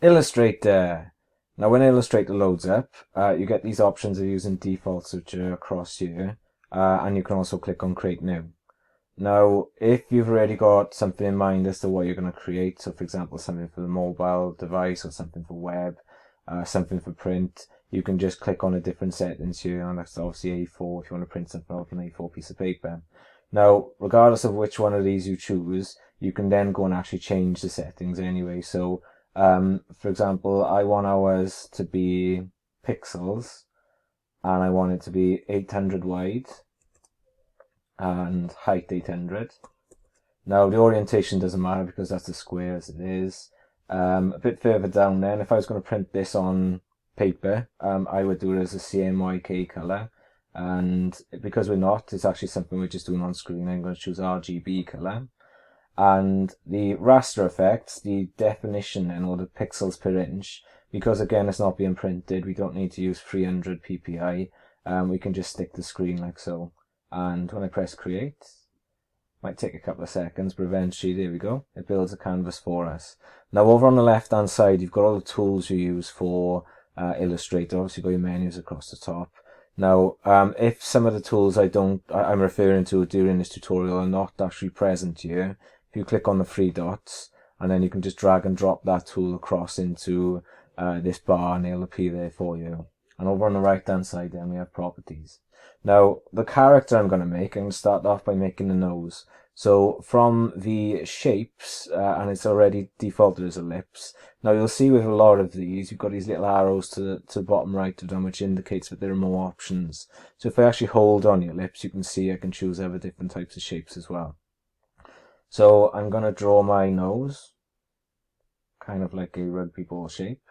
Illustrator. Now when Illustrator loads up, you get these options of using defaults which are across here, and you can also click on Create New. Now, if you've already got something in mind as to what you're going to create, so for example, something for the mobile device or something for web, something for print, you can just click on a different settings here, and that's obviously A4 if you want to print something off an A4 piece of paper. Now, regardless of which one of these you choose, you can then go and actually change the settings anyway. So, for example, I want ours to be pixels, and I want it to be 800 wide and height 800. Now the orientation doesn't matter because that's a square as it is. A bit further down then, if I was going to print this on paper, I would do it as a CMYK color. And because we're not, it's actually something we're just doing on screen. I'm going to choose RGB color. And the raster effect, the definition then, or the pixels per inch, because again it's not being printed, we don't need to use 300 ppi. We can just stick the screen like so. And when I press create, might take a couple of seconds, but eventually, there we go, it builds a canvas for us. Now over on the left hand side, you've got all the tools you use for Illustrator. Obviously you've got your menus across the top. Now if some of the tools I'm referring to during this tutorial are not actually present here, if you click on the three dots, and then you can just drag and drop that tool across into this bar, and it'll appear there for you. And over on the right hand side then we have properties. Now the character I'm going to make, I'm going to start off by making the nose. So from the shapes, and it's already defaulted as ellipse. Now you'll see with a lot of these, you've got these little arrows to the bottom right of them, which indicates that there are more options. So if I actually hold on the ellipse, you can see I can choose other different types of shapes as well. So I'm going to draw my nose, kind of like a rugby ball shape,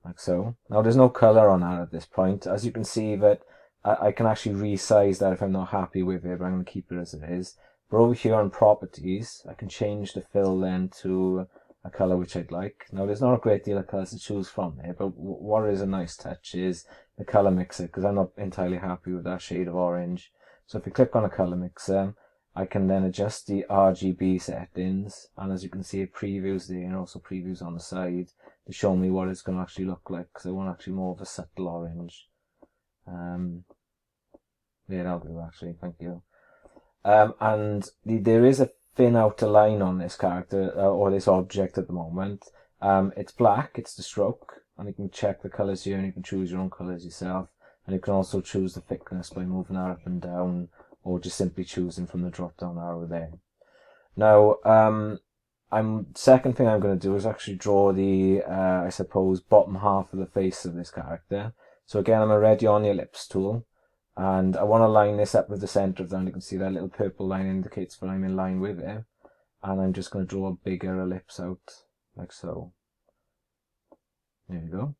like so. Now there's no color on that at this point. As you can see that I can actually resize that if I'm not happy with it, but I'm going to keep it as it is. But over here on properties, I can change the fill then to a color which I'd like. Now there's not a great deal of colors to choose from there, but what is a nice touch is the color mixer, because I'm not entirely happy with that shade of orange. So if you click on a color mixer, I can then adjust the RGB settings, and as you can see, it previews there and also previews on the side to show me what it's going to actually look like, because I want actually more of a subtle orange. Yeah, that'll do actually, thank you. And there is a thin outer line on this character, or this object at the moment. It's black, it's the stroke, and you can check the colours here, and you can choose your own colours yourself. And you can also choose the thickness by moving that up and down, or just simply choosing from the drop down arrow there. Now, second thing I'm going to do is actually draw the, I suppose, bottom half of the face of this character. So again, I'm already on the ellipse tool, and I want to line this up with the center of that. You can see that little purple line indicates that I'm in line with it. And I'm just going to draw a bigger ellipse out, like so. There you go.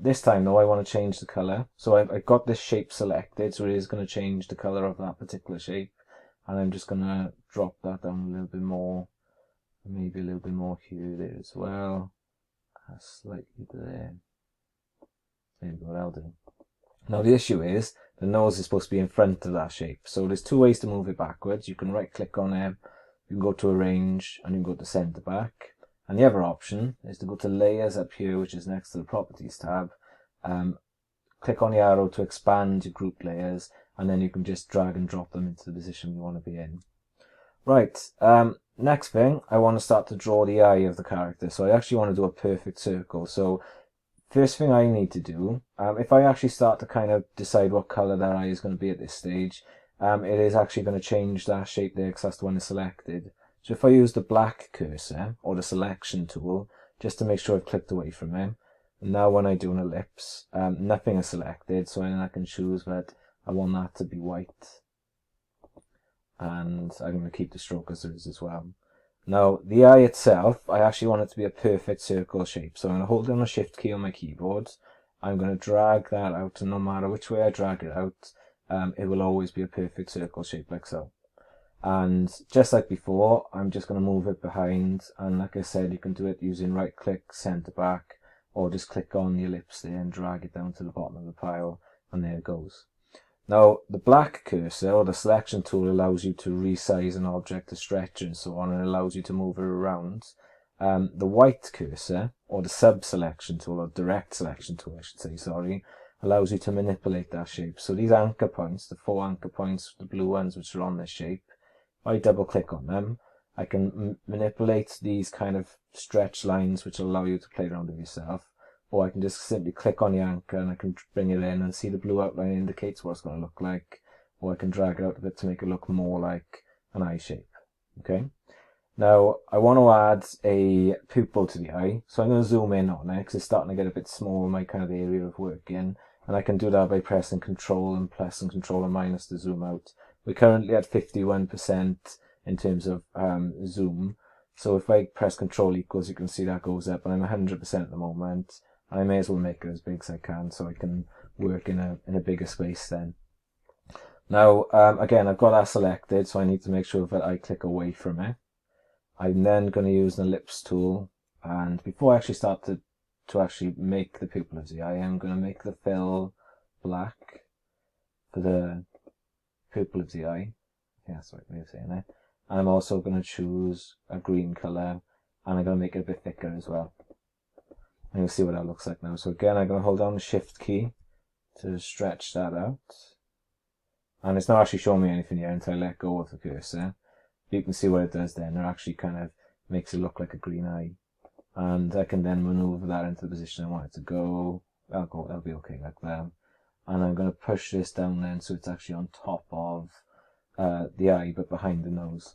This time though, I want to change the color. So I've got this shape selected, so it is going to change the color of that particular shape. And I'm just going to drop that down a little bit more. Maybe a little bit more here, there as well. Slightly there. There you go, that'll do. Now the issue is, the nose is supposed to be in front of that shape. So there's two ways to move it backwards. You can right click on it, you can go to arrange, and you can go to center back. And the other option is to go to layers up here, which is next to the properties tab. Click on the arrow to expand your group layers, and then you can just drag and drop them into the position you want to be in. Right, next thing, I want to start to draw the eye of the character. So I actually want to do a perfect circle. So first thing I need to do, if I actually start to kind of decide what color that eye is going to be at this stage, it is actually going to change that shape there because that's the one that's selected. So if I use the black cursor or the selection tool, just to make sure I've clicked away from it, now when I do an ellipse, nothing is selected, so then I can choose that I want that to be white. And I'm going to keep the stroke as it is as well. Now, the eye itself, I actually want it to be a perfect circle shape. So I'm going to hold down the shift key on my keyboard. I'm going to drag that out, and no matter which way I drag it out, it will always be a perfect circle shape like so. And just like before, I'm just going to move it behind. And like I said, you can do it using right click, center back, or just click on the ellipse there and drag it down to the bottom of the pile, and there it goes. Now, the black cursor or the selection tool allows you to resize an object, to stretch and so on, and allows you to move it around. The white cursor, or the sub-selection tool, or direct selection tool I should say, sorry, allows you to manipulate that shape. So these anchor points, the 4 anchor points, the blue ones which are on this shape, if I double click on them, I can manipulate these kind of stretch lines which allow you to play around with yourself, or I can just simply click on the anchor and I can bring it in and see the blue outline indicates what it's going to look like, or I can drag it out a bit to make it look more like an eye shape. Okay. Now I want to add a pupil to the eye, so I'm going to zoom in on it because it's starting to get a bit small in my kind of area of working, and I can do that by pressing Control and plus and Control and minus to zoom out. We're currently at 51% in terms of zoom, so if I press Control equals, you can see that goes up, and I'm 100% at the moment, and I may as well make it as big as I can so I can work in a bigger space then. Now again, I've got that selected, so I need to make sure that I click away from it. I'm then going to use an ellipse tool, and before I actually start to actually make the pupil of the eye, I'm going to make the fill black for the pupil of the eye. Yeah, that's the right way of saying it. And I'm also going to choose a green colour, and I'm going to make it a bit thicker as well. And you'll see what that looks like now. So again, I'm going to hold down the Shift key to stretch that out. And it's not actually showing me anything yet until I let go of the cursor. You can see what it does then. It actually kind of makes it look like a green eye. And I can then maneuver that into the position I want it to go. That'll be okay like that. And I'm going to push this down then so it's actually on top of the eye but behind the nose.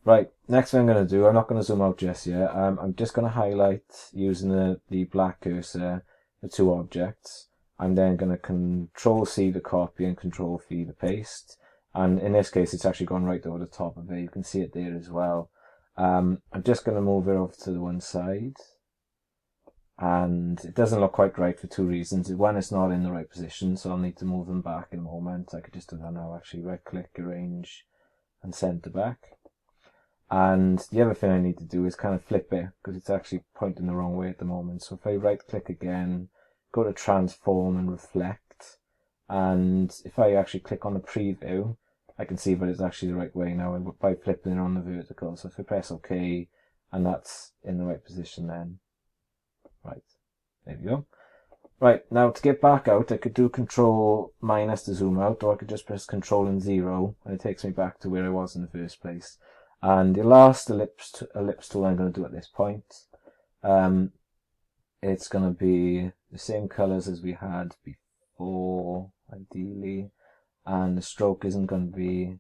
Right, next thing I'm going to do, I'm not going to zoom out just yet. I'm just going to highlight using the black cursor the 2 objects. I'm then going to Control C to copy and Control V to paste. And in this case, it's actually gone right over the top of it. You can see it there as well. I'm just going to move it over to the one side. And it doesn't look quite right for 2 reasons. One, it's not in the right position, so I'll need to move them back in a moment. I could just do that now, actually. Right-click, arrange, and center back. And the other thing I need to do is kind of flip it, because it's actually pointing the wrong way at the moment. So if I right-click again, go to Transform and Reflect. And if I actually click on the preview, I can see that it's actually the right way now by flipping it on the vertical. So if I press OK, and that's in the right position then. Right, there we go. Right, now to get back out, I could do Control minus to zoom out, or I could just press Control and 0, and it takes me back to where I was in the first place. And the last ellipse tool I'm going to do at this point, it's going to be the same colours as we had before, ideally. And the stroke isn't going to be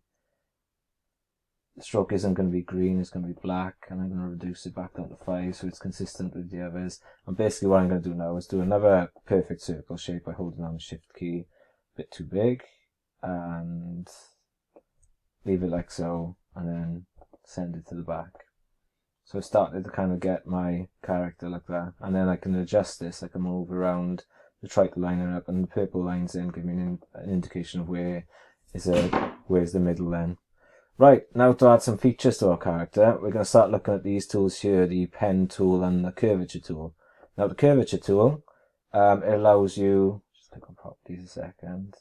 green, it's going to be black, and I'm going to reduce it back down to 5 so it's consistent with the others. And basically what I'm going to do now is do another perfect circle shape by holding down the Shift key, a bit too big, and leave it like so, and then send it to the back. So I started to kind of get my character like that, and then I can adjust this. I can move around to try to line it up, and the purple lines then give me an indication of where's the middle then. Right, now to add some features to our character, we're going to start looking at these tools here, the pen tool and the curvature tool. Now the curvature tool, it allows you, just click on properties a second,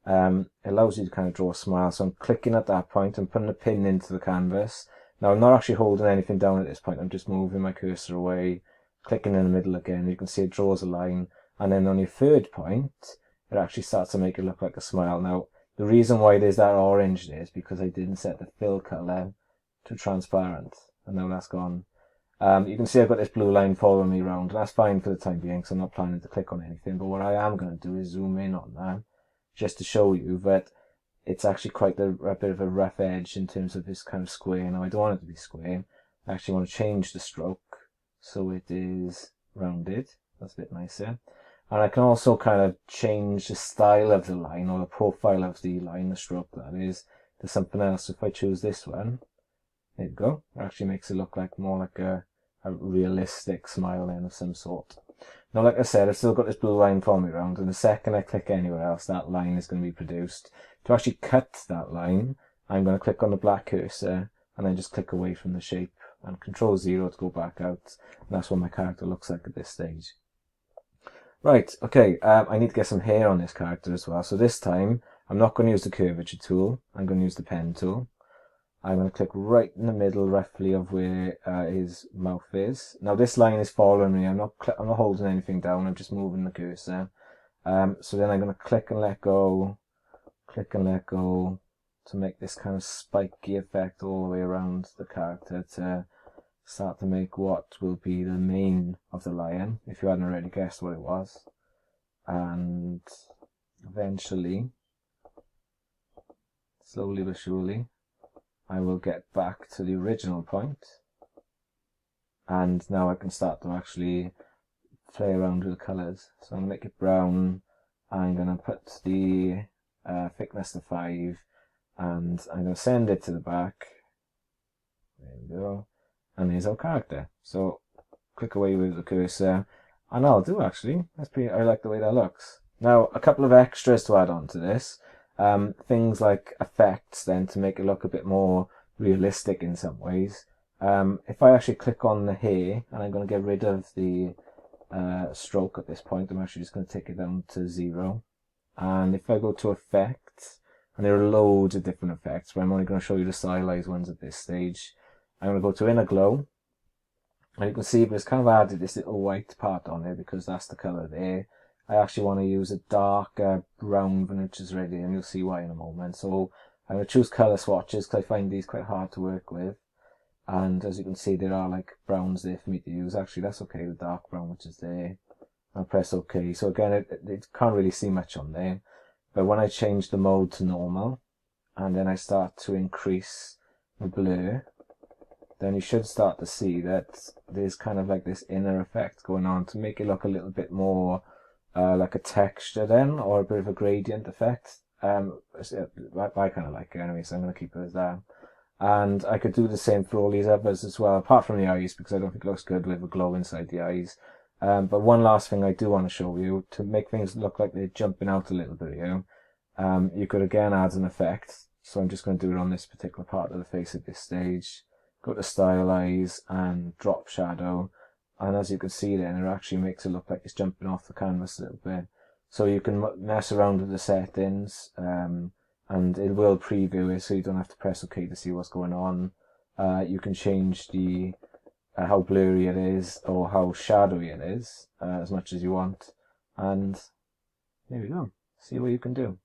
it allows you to kind of draw a smile. So I'm clicking at that point and putting a pin into the canvas. Now I'm not actually holding anything down at this point, I'm just moving my cursor away, clicking in the middle again. You can see it draws a line, and then on your third point, it actually starts to make it look like a smile. Now, the reason why there's that orange there is because I didn't set the fill color to transparent, and now that's gone. You can see I've got this blue line following me around, and that's fine for the time being, because I'm not planning to click on anything. But what I am going to do is zoom in on that, just to show you that it's actually quite a bit of a rough edge in terms of this kind of square. Now I don't want it to be square. I actually want to change the stroke so it is rounded. That's a bit nicer. And I can also kind of change the style of the line, or the profile of the line, the stroke that is, to something else. If I choose this one, there you go. It actually makes it look like more like a realistic smile then of some sort. Now, like I said, I've still got this blue line following me around, and the second I click anywhere else, that line is going to be produced. To actually cut that line, I'm going to click on the black cursor, and then just click away from the shape, and Control 0 to go back out. And that's what my character looks like at this stage. Right, okay, I need to get some hair on this character as well. So this time, I'm not going to use the curvature tool, I'm going to use the pen tool. I'm going to click right in the middle roughly of where his mouth is. Now this line is following me. I'm not holding anything down, I'm just moving the cursor. So then I'm going to click and let go to make this kind of spiky effect all the way around the character to start to make what will be the mane of the lion, if you hadn't already guessed what it was. And eventually, slowly but surely, I will get back to the original point, and now I can start to actually play around with the colours. So I'm going to make it brown. I'm going to put the thickness to 5, and I'm going to send it to the back. There we go. And here's our character. So click away with the cursor, and I'll do actually. I like the way that looks. Now a couple of extras to add on to this. Things like effects then to make it look a bit more realistic in some ways. If I actually click on the hair, and I'm going to get rid of the stroke at this point, I'm actually just going to take it down to 0. And if I go to effects, and there are loads of different effects, but I'm only going to show you the stylized ones at this stage. I'm going to go to inner glow, and you can see it's kind of added this little white part on there because that's the colour there. I actually want to use a darker brown than it is ready, and you'll see why in a moment. So I'm going to choose colour swatches because I find these quite hard to work with. And as you can see, there are like browns there for me to use. Actually, that's okay, the dark brown which is there. I'll press OK. So again, it can't really see much on there. But when I change the mode to normal, and then I start to increase the blur, then you should start to see that there's kind of like this inner effect going on to make it look a little bit more like a texture then, or a bit of a gradient effect. I kind of like it anyway, so I'm going to keep it as that. And I could do the same for all these others as well, apart from the eyes, because I don't think it looks good with a glow inside the eyes. But one last thing I do want to show you, to make things look like they're jumping out a little bit here, you could again add an effect. So I'm just going to do it on this particular part of the face at this stage. Go to stylize and drop shadow, and as you can see then, it actually makes it look like it's jumping off the canvas a little bit. So you can mess around with the settings, and it will preview it, so you don't have to press OK to see what's going on. You can change the how blurry it is or how shadowy it is as much as you want, and there we go. See what you can do.